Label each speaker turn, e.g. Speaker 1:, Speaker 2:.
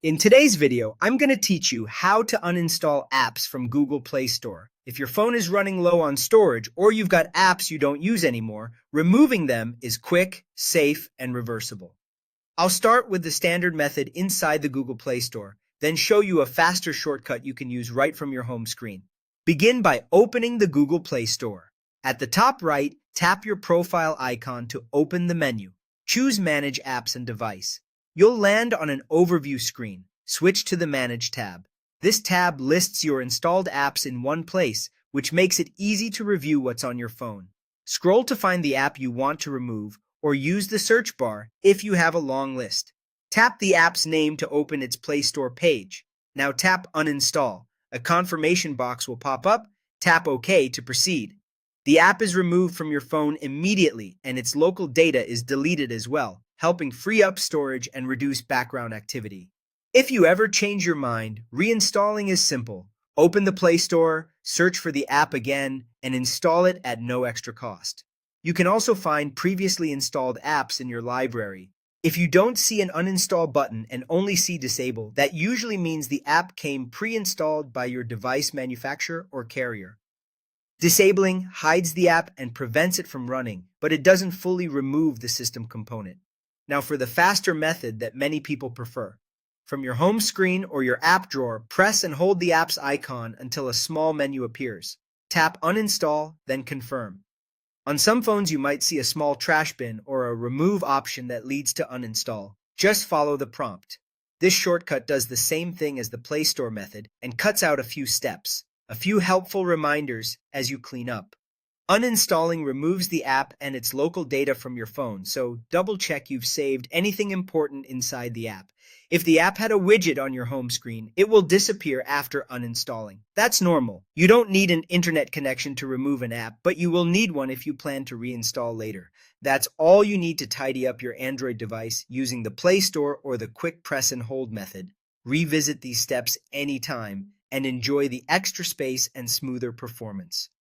Speaker 1: In today's video, I'm going to teach you how to uninstall apps from Google Play Store. If your phone is running low on storage or you've got apps you don't use anymore, removing them is quick, safe, and reversible. I'll start with the standard method inside the Google Play Store, then show you a faster shortcut you can use right from your home screen. Begin by opening the Google Play Store. At the top right, tap your profile icon to open the menu. Choose Manage Apps and Device. You'll land on an overview screen. Switch to the Manage tab. This tab lists your installed apps in one place, which makes it easy to review what's on your phone. Scroll to find the app you want to remove, or use the search bar if you have a long list. Tap the app's name to open its Play Store page. Now tap Uninstall. A confirmation box will pop up. Tap OK to proceed. The app is removed from your phone immediately, and its local data is deleted as well, helping free up storage and reduce background activity. If you ever change your mind, reinstalling is simple. Open the Play Store, search for the app again, and install it at no extra cost. You can also find previously installed apps in your library. If you don't see an uninstall button and only see disable, that usually means the app came pre-installed by your device manufacturer or carrier. Disabling hides the app and prevents it from running, but it doesn't fully remove the system component. Now for the faster method that many people prefer. From your home screen or your app drawer, press and hold the app's icon until a small menu appears. Tap Uninstall, then Confirm. On some phones you might see a small trash bin or a remove option that leads to uninstall. Just follow the prompt. This shortcut does the same thing as the Play Store method and cuts out a few steps. A few helpful reminders as you clean up. Uninstalling removes the app and its local data from your phone, so double-check you've saved anything important inside the app. If the app had a widget on your home screen, it will disappear after uninstalling. That's normal. You don't need an internet connection to remove an app, but you will need one if you plan to reinstall later. That's all you need to tidy up your Android device using the Play Store or the quick press and hold method. Revisit these steps anytime and enjoy the extra space and smoother performance.